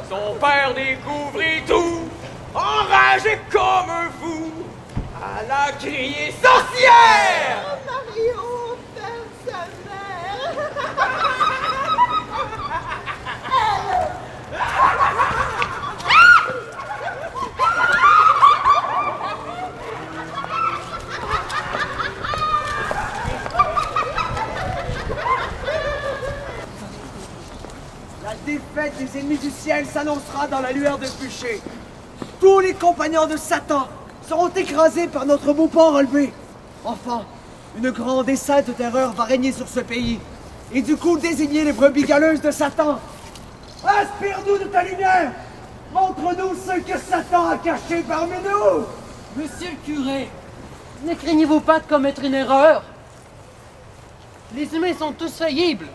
Son père découvrit tout, enragé comme un fou, alla crier sorcière! Mario perd sa mère. La défaite des ennemis du ciel s'annoncera dans la lueur de ce bûcher. Tous les compagnons de Satan seront écrasés par notre beau port relevé. Enfin, une grande et sainte terreur va régner sur ce pays. Et du coup désigner les brebis galeuses de Satan. Inspire-nous de ta lumière. Montre-nous ce que Satan a caché parmi nous. Monsieur le curé, ne craignez-vous pas de commettre une erreur? Les humains sont tous faillibles.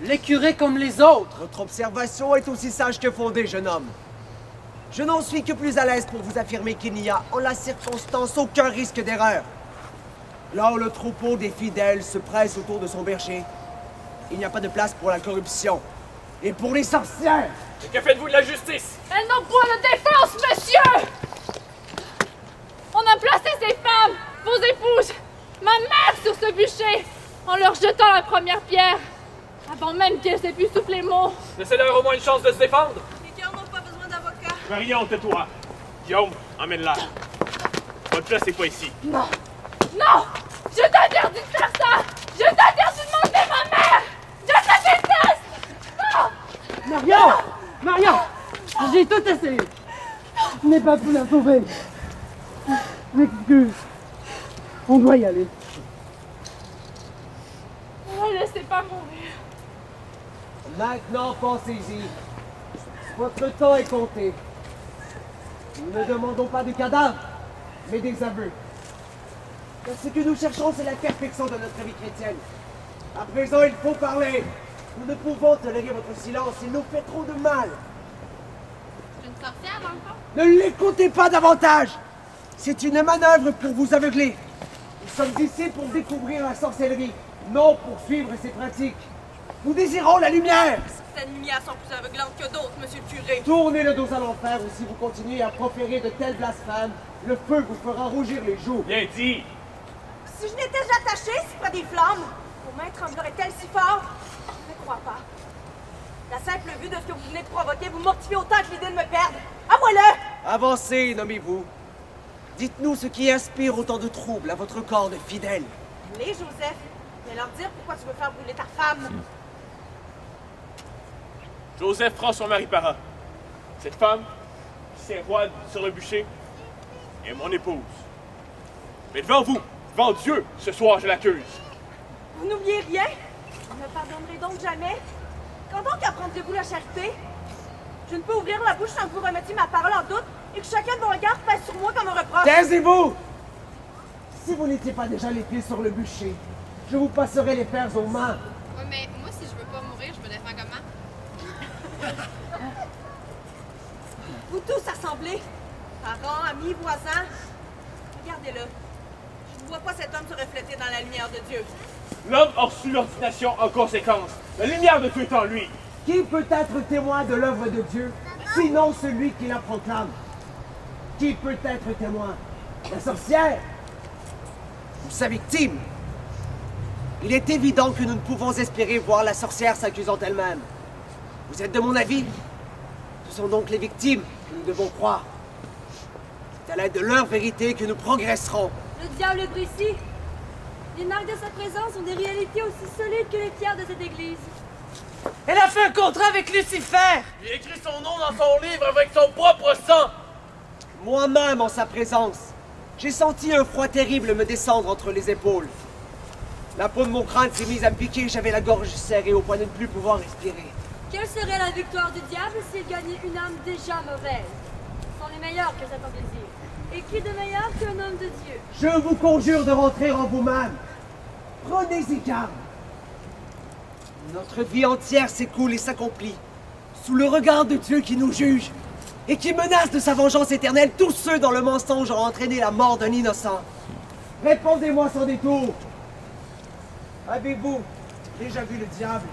Les curés comme les autres. Votre observation est aussi sage que fondée, jeune homme. Je n'en suis que plus à l'aise pour vous affirmer qu'il n'y a, en la circonstance, aucun risque d'erreur. Là où le troupeau des fidèles se presse autour de son berger, il n'y a pas de place pour la corruption. Et pour les sorcières! Et que faites-vous de la justice? Elles n'ont point de défense, monsieur! On a placé ces femmes, vos épouses, ma mère sur ce bûcher, en leur jetant la première pierre, avant même qu'elles aient pu souffler mot. Laissez-leur au moins une chance de se défendre. Les cœurs n'ont pas besoin d'avocat. Marion, tais-toi. Guillaume, emmène-la. Votre place n'est pas ici. Non! Non! Je t'interdis de faire ça! Je t'interdis de demander ma mère! Je te déteste! Non! Marion! Marion! J'ai tout essayé. Je n'ai pas pu la sauver. M'excuse. On doit y aller. Ne la laissez pas mourir. Maintenant, pensez-y. Votre temps est compté. Nous ne demandons pas de cadavres, mais des aveux. Car ce que nous cherchons, c'est la perfection de notre vie chrétienne. À présent, il faut parler. Nous ne pouvons tolérer votre silence, il nous fait trop de mal. C'est une sorcière, dans le fond? Ne l'écoutez pas davantage. C'est une manœuvre pour vous aveugler. Nous sommes ici pour découvrir la sorcellerie, non pour suivre ses pratiques. Nous désirons la lumière. Certaines lumières sont plus aveuglantes que d'autres, monsieur le curé. Tournez le dos à l'enfer ou si vous continuez à proférer de tels blasphèmes, le feu vous fera rougir les joues. Bien dit. Si je n'étais attachée si près des flammes, vos mains trembleraient-elles si fort? Je ne crois pas. La simple vue de ce que vous venez de provoquer vous mortifie autant que l'idée de me perdre. À moi le! Avancez, nommez-vous. Dites-nous ce qui inspire autant de troubles à votre corps de fidèle. Les Joseph, mais leur dire pourquoi tu veux faire brûler ta femme. Joseph prend son mari Para. Cette femme, qui s'est roide sur le bûcher, est mon épouse. Mais devant vous, devant Dieu, ce soir, je l'accuse. Vous n'oubliez rien? Vous ne me pardonnerez donc jamais? Quand donc apprendrez-vous la charité? Je ne peux ouvrir la bouche sans que vous remettiez ma parole en doute et que chacun de vos regards pèse sur moi comme un reproche. Taisez-vous! Si vous n'étiez pas déjà les pieds sur le bûcher, je vous passerai les fers aux mains. Ouais, mais moi, si je veux pas mourir, je me défends comment? Vous tous assemblés, parents, amis, voisins, regardez-le. Je ne vois pas cet homme se refléter dans la lumière de Dieu. L'homme a reçu l'ordination en conséquence. La lumière de Dieu est en lui. Qui peut être témoin de l'œuvre de Dieu, sinon celui qui la proclame? Qui peut être témoin? La sorcière? Ou sa victime? Il est évident que nous ne pouvons espérer voir la sorcière s'accusant elle-même. Vous êtes de mon avis? Ce sont donc les victimes que nous devons croire. C'est à l'aide de leur vérité que nous progresserons. Le diable est ici. Les marques de sa présence sont des réalités aussi solides que les pierres de cette église. Elle a fait un contrat avec Lucifer. Il écrit son nom dans son livre avec son propre sang. Moi-même en sa présence, j'ai senti un froid terrible me descendre entre les épaules. La peau de mon crâne s'est mise à me piquer, j'avais la gorge serrée au point de ne plus pouvoir respirer. Quelle serait la victoire du diable s'il gagnait une âme déjà mauvaise? Ce sont les meilleurs que Satan désire. Et qui de meilleur qu'un homme de Dieu? Je vous conjure de rentrer en vous-même. Prenez-y garde. Notre vie entière s'écoule et s'accomplit sous le regard de Dieu qui nous juge et qui menace de sa vengeance éternelle tous ceux dont le mensonge aura entraîné la mort d'un innocent. Répondez-moi sans détour. Avez-vous déjà vu le diable?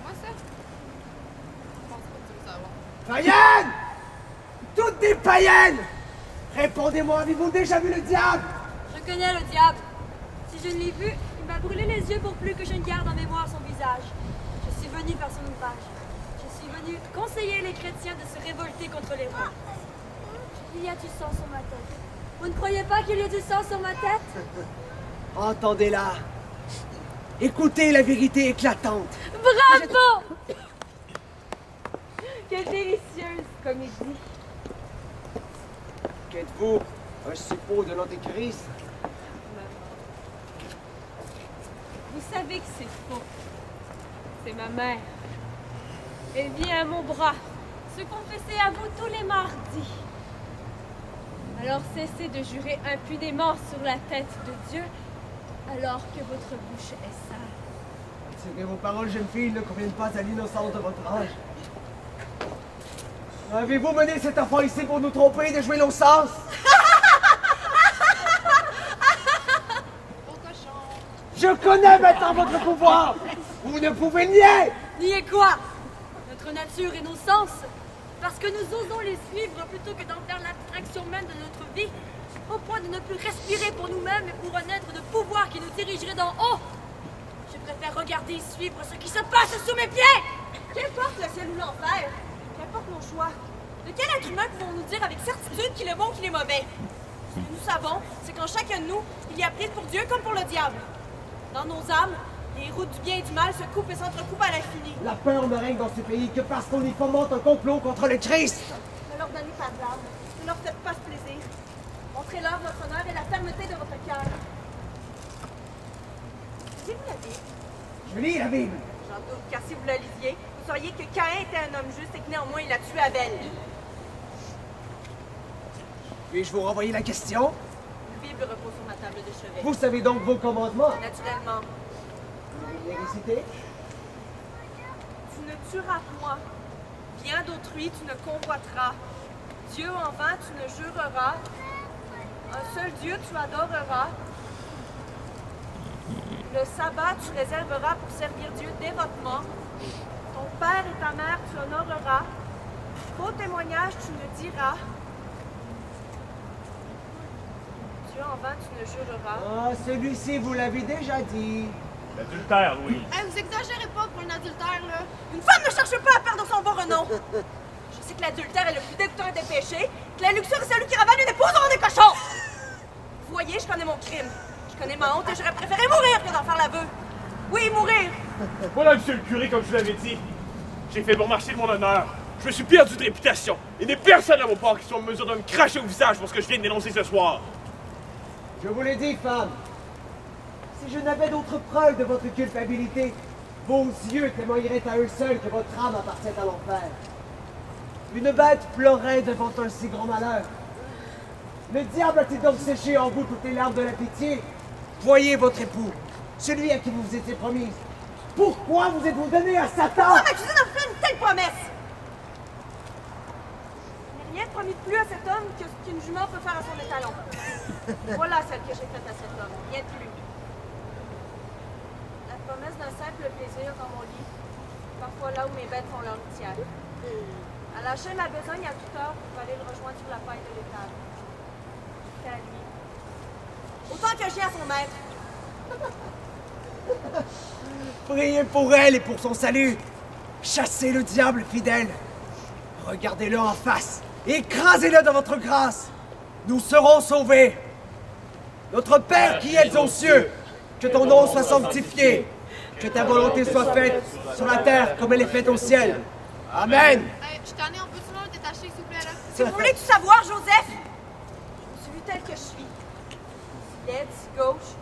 Moi, ça? Je pense pas que tu veux Païennes! Toutes des païennes! Répondez-moi, avez-vous déjà vu le diable? Je connais le diable. Si je ne l'ai vu, il m'a brûlé les yeux pour plus que je ne garde en mémoire son visage. Je suis venu faire son ouvrage. Je suis venu conseiller les chrétiens de se révolter contre les rois. Il y a du sang sur ma tête. Vous ne croyez pas qu'il y a du sang sur ma tête? Entendez-la. Écoutez la vérité éclatante. Bravo! Quelle délicieuse comédie. Qu'êtes-vous? Un suppôt de l'Antéchrist? Vous savez que c'est faux. C'est ma mère. Elle vient à mon bras, se confesser à vous tous les mardis. Alors cessez de jurer impunément sur la tête de Dieu, alors que votre bouche est sale. C'est que vos paroles, jeune fille, ne conviennent pas à l'innocence de votre âge. Avez-vous mené cet enfant ici pour nous tromper et de jouer nos sens? Au cochon. Je connais maintenant votre pouvoir! Vous ne pouvez nier! Niez quoi? Notre nature et nos sens. Parce que nous osons les suivre plutôt que d'en faire l'abstraction même de notre vie, au point de ne plus respirer pour nous-mêmes et pour un être de pouvoir qui nous dirigerait d'en haut. Je préfère regarder et suivre ce qui se passe sous mes pieds. Qu'importe le ciel ou l'enfer, qu'importe nos choix, de quel être humain pouvons-nous dire avec certitude qu'il est bon ou qu'il est mauvais? Ce que nous savons, c'est qu'en chacun de nous, il y a prise pour Dieu comme pour le diable. Dans nos âmes, les routes du bien et du mal se coupent et s'entrecoupent à l'infini. La peur ne règne dans ce pays que parce qu'on y fomente un complot contre le Christ! Ne leur donnez pas d'âme, ne leur faites pas ce plaisir. Montrez-leur votre honneur et la fermeté de votre cœur. Lisez-vous la Bible? Je lis la Bible! J'en doute, car si vous la lisiez, vous sauriez que Caïn était un homme juste et que néanmoins il a tué Abel. Puis-je vous renvoyer la question? La Bible repose sur ma table de chevet. Vous savez donc vos commandements? Naturellement. Vous voulez les réciter? Tu ne tueras point. Bien d'autrui, tu ne convoiteras. Dieu en vain, tu ne jureras. Un seul Dieu, tu adoreras. Le sabbat, tu réserveras pour servir Dieu dévotement. Ton père et ta mère, tu honoreras. Faux témoignage, tu ne diras. Dieu en vain, tu ne jureras. Ah, celui-ci, vous l'avez déjà dit. L'adultère, Louis. Hey, vous exagérez pas pour une adultère, là. Une femme ne cherche pas à perdre son bon renom. Je sais que l'adultère est le plus dégoûtant des péchés, que la luxure est celui qui ravale une épouse en des cochons. Vous voyez, je connais mon crime. Je connais ma honte et j'aurais préféré mourir que d'en faire l'aveu. Oui, mourir. Voilà, monsieur le curé, comme je vous l'avais dit. J'ai fait bon marché de mon honneur. Je me suis perdu de réputation. Il n'y a personne à mon part qui soit en mesure de me cracher au visage pour ce que je viens de dénoncer ce soir. Je vous l'ai dit, femme. Si je n'avais d'autres preuves de votre culpabilité, vos yeux témoigneraient à eux seuls que votre âme appartient à l'enfer. Une bête pleurait devant un si grand malheur. Le diable a-t-il donc séché en vous toutes les larmes de la pitié? Voyez votre époux, celui à qui vous vous étiez promise. Pourquoi vous êtes-vous donné à Satan? M'accuser d'avoir fait une telle promesse. Je n'ai rien promis de plus à cet homme que ce qu'une jument peut faire à son étalon. Voilà celle que j'ai faite à cet homme, rien de plus. La promesse d'un simple plaisir dans mon lit, parfois là où mes bêtes font leur litière. À lâcher ma besogne à toute heure pour aller le rejoindre sur la paille de l'étable. Jusqu'à lui. Autant qu'un chien à son maître. Priez pour elle et pour son salut. Chassez le diable fidèle. Regardez-le en face. Écrasez-le dans votre grâce. Nous serons sauvés. Notre Père qui es aux cieux, que ton nom soit sanctifié. Que ta volonté soit faite sur la terre comme elle est faite au ciel. Amen. Hey, je t'en ai, on peut-tu le détacher, s'il vous plaît, là? Si vous voulez tout savoir, Joseph, je suis tel que je suis. Si laide, si gauche,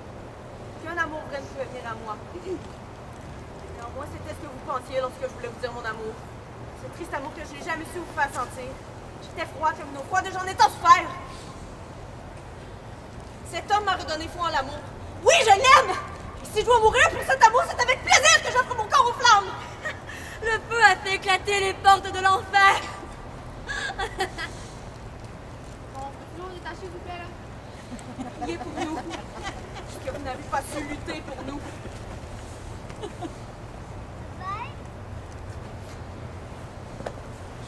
qu'un amour vrai ne pouvait venir à moi. Néanmoins, c'était ce que vous pensiez lorsque je voulais vous dire mon amour. Ce triste amour que je n'ai jamais su vous faire sentir. J'étais froid comme nos froids de j'en ai tant souffert. Cet homme m'a redonné foi en l'amour. Oui, je l'aime! Et si je dois mourir pour cet amour, c'est avec plaisir que j'offre mon corps aux flammes. Le feu a fait éclater les portes de l'enfer. On peut-tu le détacher, s'il vous plaît, là? Priez pour nous. Parce que vous n'avez pas su lutter pour nous.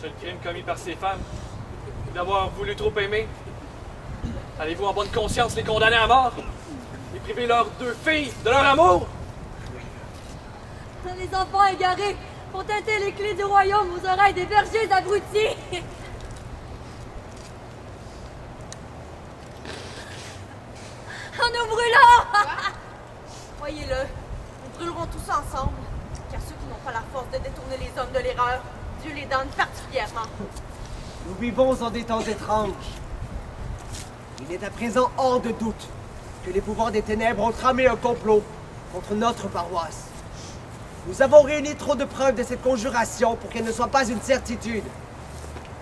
seul crime commis par ces femmes est d'avoir voulu trop aimer. Allez-vous en bonne conscience les condamner à mort et priver leurs 2 filles de leur amour? Les enfants égarés font tâter les clés du royaume aux oreilles des bergers abrutis. En nous brûlant! Voyez-le, nous brûlerons tous ensemble, car ceux qui n'ont pas la force de détourner les hommes de l'erreur, Dieu les donne particulièrement. Nous vivons en des temps étranges. Il est à présent hors de doute que les pouvoirs des ténèbres ont tramé un complot contre notre paroisse. Nous avons réuni trop de preuves de cette conjuration pour qu'elle ne soit pas une certitude.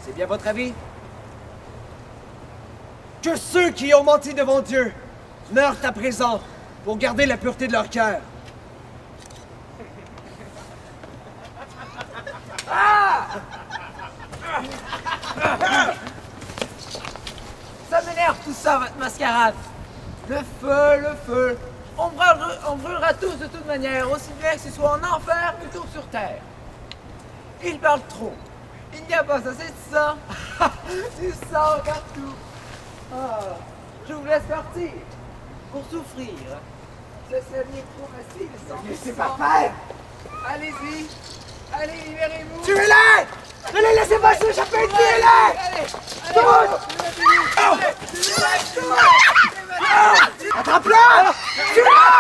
C'est bien votre avis? Que ceux qui ont menti devant Dieu meurent à présent pour garder la pureté de leur cœur. Ça m'énerve tout ça, votre mascarade. Le feu. On brûlera tous de toute manière, aussi bien que ce soit en enfer plutôt que sur terre. Il parle trop. Il n'y a pas assez de sang. Du sang partout. Ah, je vous laisse partir. Pour souffrir. Ce serait bien trop facile sans Laissez pas faire! Allez-y. Allez, libérez-vous. Tuez-les! Ne les laissez pas s'échapper! Tuez-les! Attrape-la! Tuez-la!